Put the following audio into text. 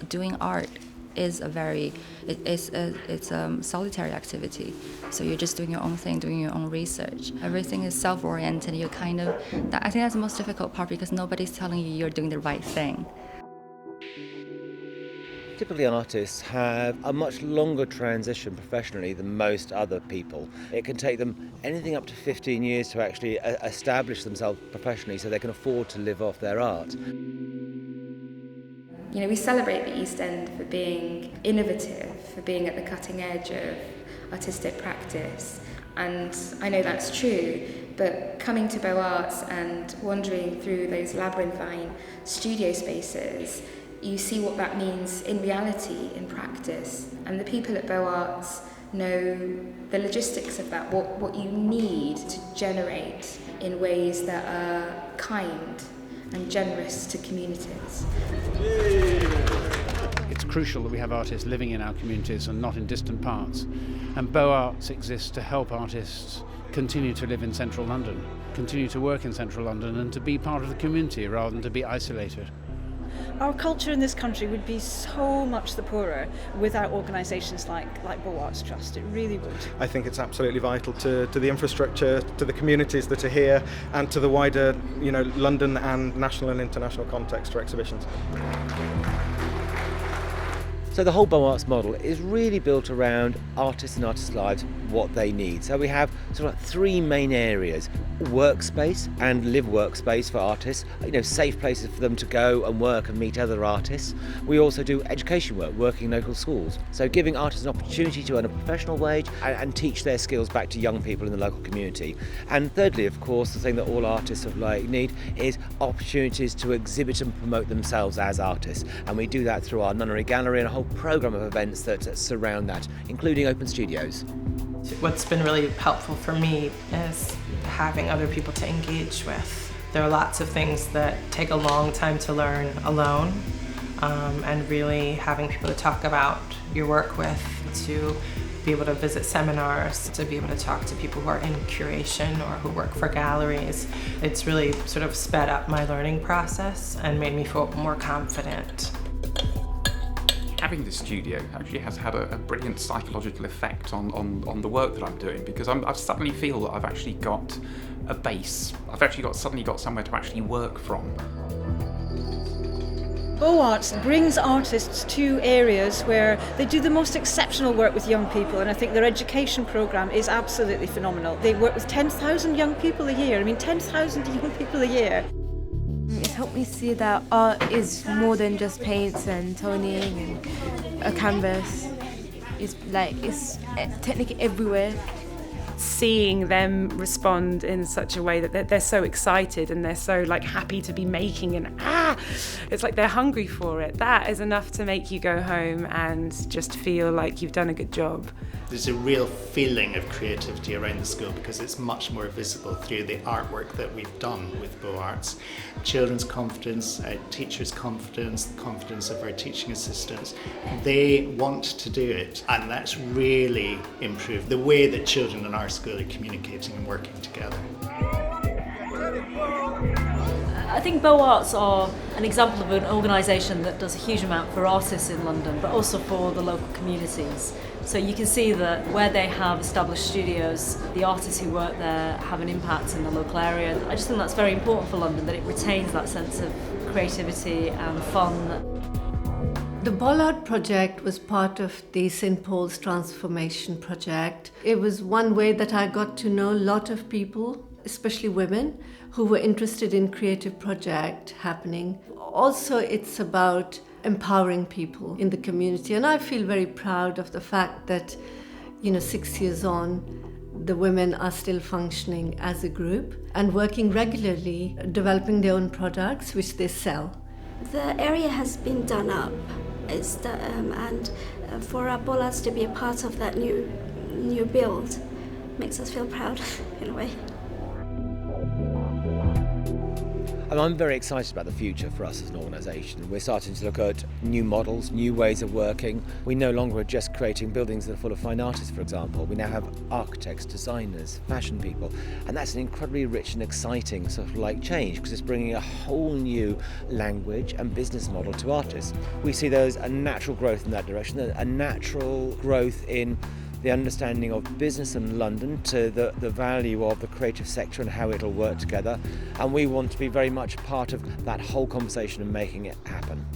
doing art is it's a solitary activity. So you're just doing your own thing, doing your own research. Everything is self-oriented. I think that's the most difficult part, because nobody's telling you you're doing the right thing. Typically artists have a much longer transition professionally than most other people. It can take them anything up to 15 years to actually establish themselves professionally so they can afford to live off their art. You know, we celebrate the East End for being innovative, for being at the cutting edge of artistic practice, and I know that's true, but coming to Beaux-Arts and wandering through those labyrinthine studio spaces, you see what that means in reality, in practice, and the people at Beaux-Arts know the logistics of that, what you need to generate in ways that are kind and generous to communities. It's crucial that we have artists living in our communities and not in distant parts. And Beaux-Arts exists to help artists continue to live in central London, continue to work in central London, and to be part of the community rather than to be isolated. Our culture in this country would be so much the poorer without organisations like Beaux-Arts Trust. It really would. I think it's absolutely vital to the infrastructure, to the communities that are here, and to the wider, London and national and international context for exhibitions. So the whole Beaux-Arts model is really built around artists and artists' lives, what they need. So we have sort of like three main areas: workspace and live workspace for artists, safe places for them to go and work and meet other artists. We also do education work, working in local schools. So giving artists an opportunity to earn a professional wage and teach their skills back to young people in the local community. And thirdly, of course, the thing that all artists need is opportunities to exhibit and promote themselves as artists. And we do that through our Nunnery Gallery and a whole programme of events that surround that, including open studios. What's been really helpful for me is having other people to engage with. There are lots of things that take a long time to learn alone, and really having people to talk about your work with, to be able to visit seminars, to be able to talk to people who are in curation or who work for galleries. It's really sort of sped up my learning process and made me feel more confident. Having this studio actually has had a brilliant psychological effect on the work that I'm doing, because I suddenly feel that I've actually got a base. I've actually suddenly got somewhere to actually work from. Beaux-Arts brings artists to areas where they do the most exceptional work with young people, and I think their education programme is absolutely phenomenal. They work with 10,000 young people a year. 10,000 young people a year. It's helped me see that art is more than just paints and toning and a canvas. It's technically everywhere. Seeing them respond in such a way that they're so excited and they're so happy to be making, and it's like they're hungry for it. That is enough to make you go home and just feel like you've done a good job. There's a real feeling of creativity around the school because it's much more visible through the artwork that we've done with Beaux-Arts. Children's confidence, teachers' confidence, the confidence of our teaching assistants. They want to do it, and that's really improved the way that children in our school are communicating and working together. I think Beaux-Arts are an example of an organisation that does a huge amount for artists in London, but also for the local communities. So you can see that where they have established studios, the artists who work there have an impact in the local area. I just think that's very important for London, that it retains that sense of creativity and fun. The Bollard project was part of the St. Paul's Transformation project. It was one way that I got to know a lot of people, especially women, who were interested in creative project happening. Also, it's about empowering people in the community, and I feel very proud of the fact that 6 years on the women are still functioning as a group and working regularly, developing their own products which they sell. The area has been done up, and for our Bollards to be a part of that new build makes us feel proud in a way. And I'm very excited about the future for us as an organisation. We're starting to look at new models, new ways of working. We no longer are just creating buildings that are full of fine artists, for example. We now have architects, designers, fashion people, and that's an incredibly rich and exciting sort of like change, because it's bringing a whole new language and business model to artists. We see there's a natural growth in that direction, a natural growth in the understanding of business in London to the value of the creative sector and how it'll work together, and we want to be very much part of that whole conversation and making it happen.